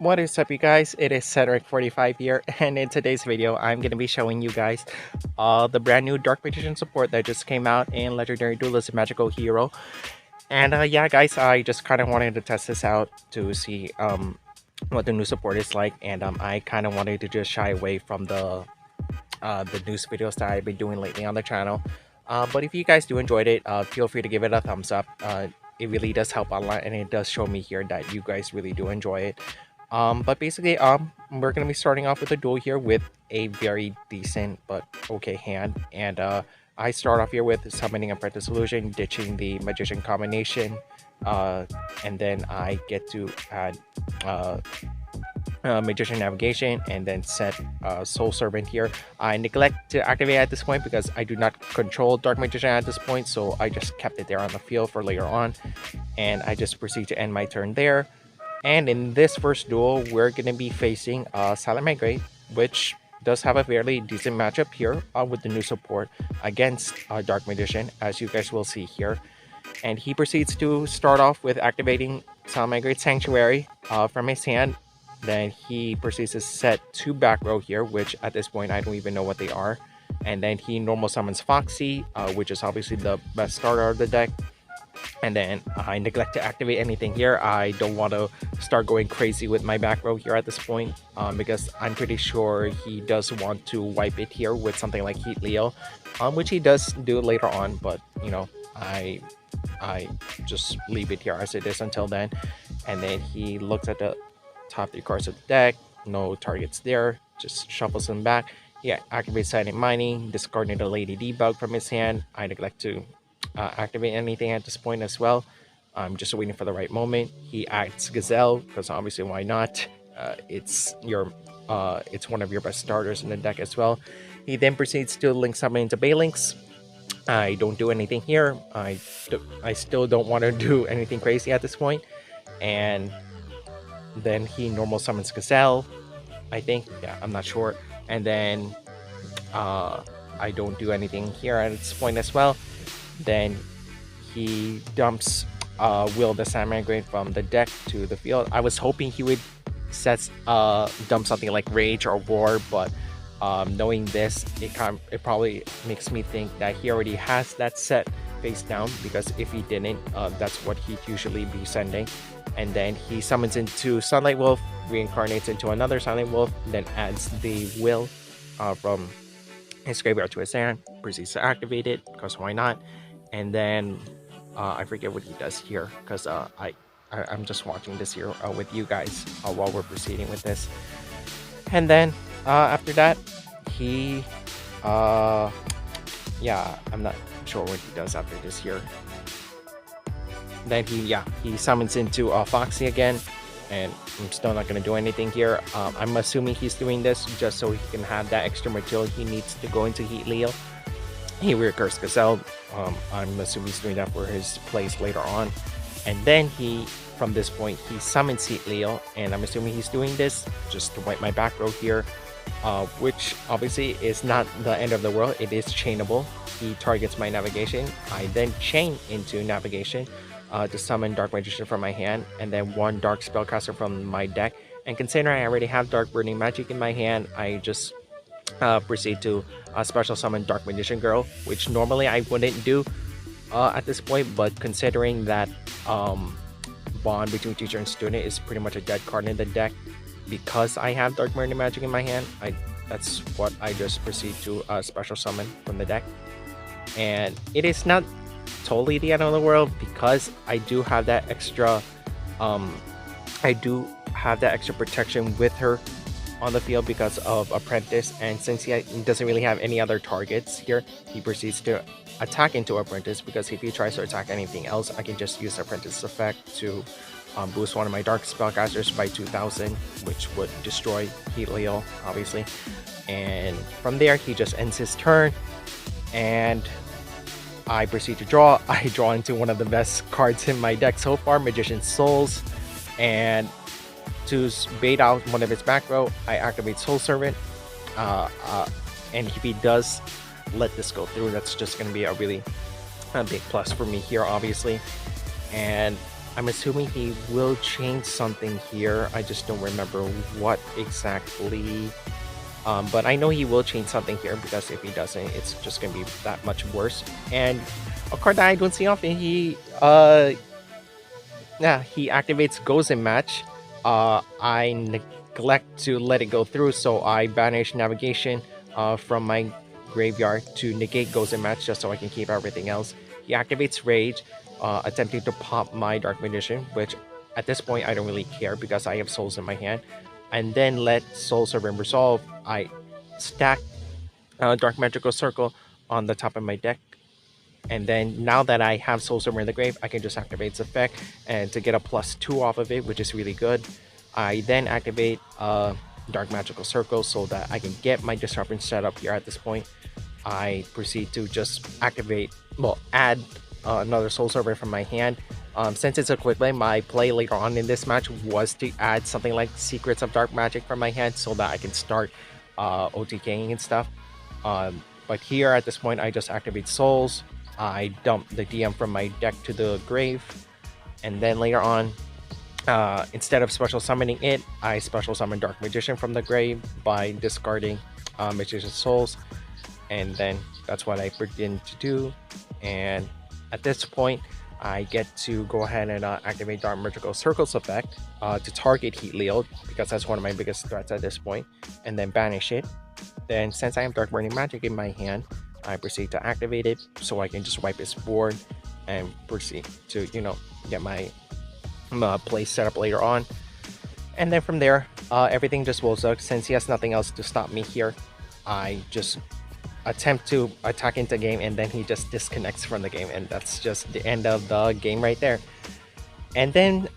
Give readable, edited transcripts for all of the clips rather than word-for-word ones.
What is up, you guys? It is Cedric45 here, and in today's video I'm going to be showing you guys the brand new Dark Magician support that just came out in Legendary Duelist Magical Hero. And yeah guys, I just kind of wanted to test this out to see what the new support is like, and I kind of wanted to just shy away from the news videos that I've been doing lately on the channel. But if you guys do enjoyed it, feel free to give it a thumbs up. It really does help a lot, and it does show me here that you guys really do enjoy it. But basically, we're gonna be starting off with a duel here with a very decent but okay hand, and I start off here with summoning Apprentice Illusion, ditching the Magician combination, and then I get to add Magician Navigation and then set Soul Servant here. I neglect to activate at this point because I do not control Dark Magician at this point, so I just kept it there on the field for later on, and I just proceed to end my turn there. And in this first duel, we're going to be facing Silent Migrate, which does have a fairly decent matchup here with the new support against Dark Magician, as you guys will see here. And he proceeds to start off with activating Silent Migrate Sanctuary from his hand. Then he proceeds to set 2 back row here, which at this point I don't even know what they are. And then he normal summons Foxy, which is obviously the best starter of the deck. And then I neglect to activate anything here. I don't want to start going crazy with my back row here at this point, because I'm pretty sure he does want to wipe it here with something like Heat Leo, which he does do later on, but you know, I just leave it here as it is until then. And then he looks at the top 3 cards of the deck, no targets there, just shuffles them back. He activates Silent Mining, discarding the Lady Debug from his hand. I neglect to activate anything at this point as well. I'm just waiting for the right moment. He acts Gazelle because obviously why not? It's one of your best starters in the deck as well. He then proceeds to link summon into Balinks. I don't do anything here. I still don't want to do anything crazy at this point. And then he normal summons Gazelle, I think. Yeah, I'm not sure. And then I don't do anything here at this point as well. Then he dumps Will the Silent Migrate from the deck to the field. I was hoping he would dump something like Rage or Roar, but knowing this, it probably makes me think that he already has that set face down, because if he didn't, that's what he'd usually be sending. And then he summons into Sunlight Wolf, reincarnates into another Sunlight Wolf, then adds the Will from his graveyard to his hand, proceeds to activate it because why not. And then I forget what he does here, because I'm just watching this here with you guys while we're proceeding with this. And then after that, he yeah, I'm not sure what he does after this here. Then he summons into Foxy again, and I'm still not going to do anything here. I'm assuming he's doing this just so he can have that extra material he needs to go into Heat Leo. He recurs Gazelle. I'm assuming he's doing that for his plays later on. And then from this point, he summons Heat Leo, and I'm assuming he's doing this just to wipe my back row here, which obviously is not the end of the world. It is chainable. He targets my Navigation. I then chain into Navigation to summon Dark Magician from my hand, and then 1 Dark Spellcaster from my deck. And considering I already have Dark Burning Magic in my hand, I just proceed to special summon Dark Magician Girl, which normally I wouldn't do at this point, but considering that bond between teacher and student is pretty much a dead card in the deck, because I have Dark Burning Magic in my hand, that's what I just proceed to special summon from the deck. And it is not totally the end of the world, because I do have that extra protection with her on the field because of Apprentice, and since he doesn't really have any other targets here, he proceeds to attack into Apprentice, because if he tries to attack anything else, I can just use Apprentice effect to boost one of my Dark Spellcasters by 2000, which would destroy Heat Leo, obviously. And from there, he just ends his turn, and I proceed to draw. I draw into one of the best cards in my deck so far, Magician Souls, and to bait out one of his back row, I activate Soul Servant, and if he does let this go through, that's just going to be a really big plus for me here, obviously. And I'm assuming he will change something here. I just don't remember what exactly. But I know he will change something here because if he doesn't, it's just gonna be that much worse. And a card that I don't see often, he activates Goes in Match. I neglect to let it go through, so I banish Navigation from my graveyard to negate Goes in Match just so I can keep everything else. He activates Rage, attempting to pop my Dark Magician, which at this point I don't really care because I have Souls in my hand. And then let Soul Servant resolve. I stack Dark Magical Circle on the top of my deck, and then now that I have Soul Servant in the grave, I can just activate its effect and to get a +2 off of it, which is really good. I then activate Dark Magical Circle so that I can get my disruption set up here at this point. I proceed to just add another Soul Servant from my hand. Since it's a quick play, my play later on in this match was to add something like Secrets of Dark Magic from my hand so that I can start OTKing and stuff. But here at this point, I just activate Souls. I dump the DM from my deck to the grave, and then later on, instead of special summoning it, I special summon Dark Magician from the grave by discarding Magician's Souls, and then that's what I begin to do. And at this point, I get to go ahead and activate Dark Magical Circle's effect to target Heat Leo, because that's one of my biggest threats at this point, and then banish it. Then, since I have Dark Burning Magic in my hand, I proceed to activate it so I can just wipe his board and proceed to, get my play set up later on. And then from there, everything just rolls up. Since he has nothing else to stop me here, I just attempt to attack into game, and then he just disconnects from the game, and that's just the end of the game right there. And then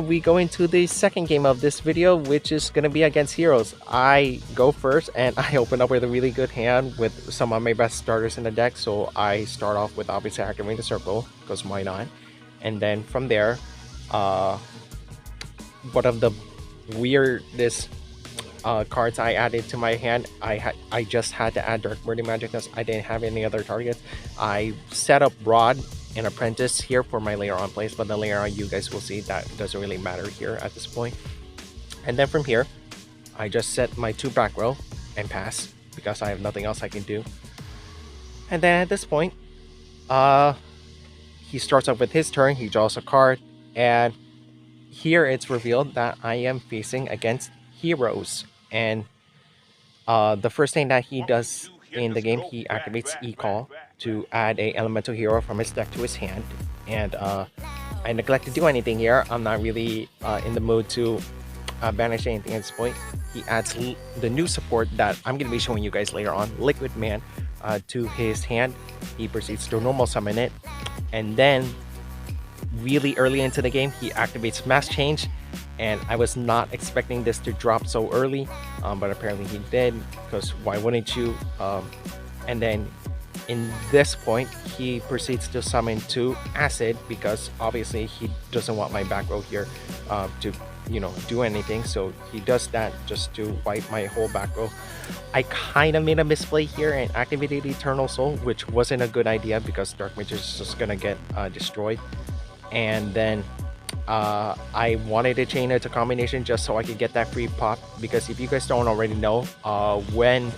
we go into the second game of this video, which is going to be against Heroes. I go first, and I open up with a really good hand with some of my best starters in the deck. So I start off with obviously activating the circle, because why not? And then from there, one of the weirdest cards I added to my hand, I just had to add Dark Burning Magic because I didn't have any other targets. I set up Rod and Apprentice here for my later on plays, but then later on you guys will see that doesn't really matter here at this point. And then from here, I just set my 2 back row and pass because I have nothing else I can do. And then at this point, he starts off with his turn, he draws a card, and here it's revealed that I am facing against Heroes. And the first thing that he does in the game, he activates E-Call to add a elemental hero from his deck to his hand. And I neglect to do anything here. I'm not really in the mood to banish anything at this point. He adds the new support that I'm going to be showing you guys later on, Liquid Man, to his hand. He proceeds to normal summon it, and then really early into the game, he activates Mass Change, and I was not expecting this to drop so early, but apparently he did, because why wouldn't you? And then in this point, he proceeds to summon 2 Acid, because obviously he doesn't want my back row here to do anything, so he does that just to wipe my whole back row. I kind of made a misplay here and activated Eternal Soul, which wasn't a good idea because Dark Mage is just gonna get destroyed. And then I wanted to chain it to combination just so I could get that free pop, because if you guys don't already know, when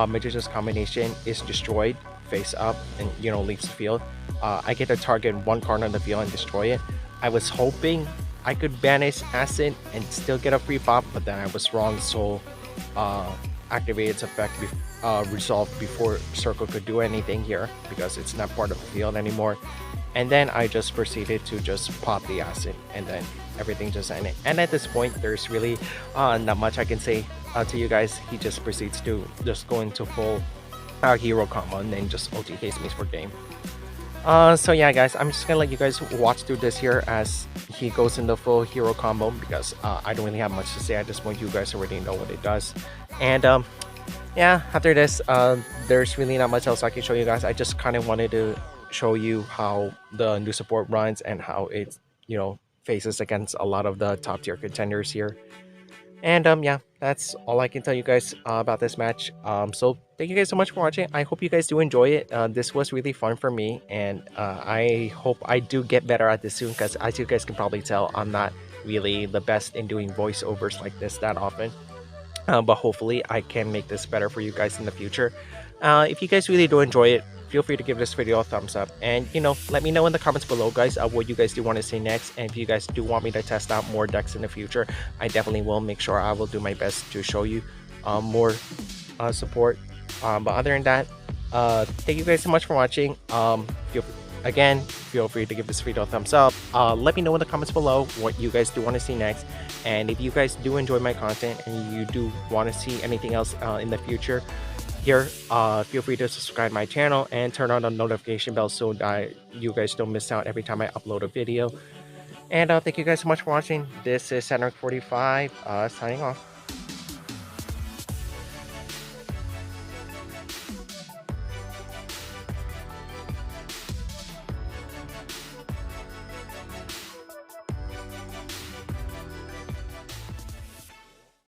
Magician's combination is destroyed face up and leaves the field, I get to target 1 card on the field and destroy it. I was hoping I could banish Acid and still get a free pop, but then I was wrong, so activate its effect resolved before Circle could do anything here because it's not part of the field anymore. And then I just proceeded to just pop the Acid, and then everything just ended. And at this point, there's really not much I can say to you guys. He just proceeds to just go into full hero combo and then just OTKs me for game. So yeah, guys, I'm just gonna let you guys watch through this here as he goes into full hero combo, because I don't really have much to say at this point. You guys already know what it does. And yeah, after this, there's really not much else I can show you guys. I just kind of wanted to show you how the new support runs and how it faces against a lot of the top tier contenders here. And yeah, that's all I can tell you guys about this match. So thank you guys so much for watching. I hope you guys do enjoy it. This was really fun for me, and I hope I do get better at this soon, because as you guys can probably tell, I'm not really the best in doing voiceovers like this that often. But hopefully I can make this better for you guys in the future. If you guys really do enjoy it, feel free to give this video a thumbs up, and let me know in the comments below, guys, what you guys do want to see next. And if you guys do want me to test out more decks in the future, I definitely will make sure I will do my best to show you more support. But other than that, thank you guys so much for watching. Feel free to give this video a thumbs up. Let me know in the comments below what you guys do want to see next, and if you guys do enjoy my content and you do want to see anything else in the future here, feel free to subscribe my channel and turn on the notification bell so that you guys don't miss out every time I upload a video. And thank you guys so much for watching. This is Center 45 signing off.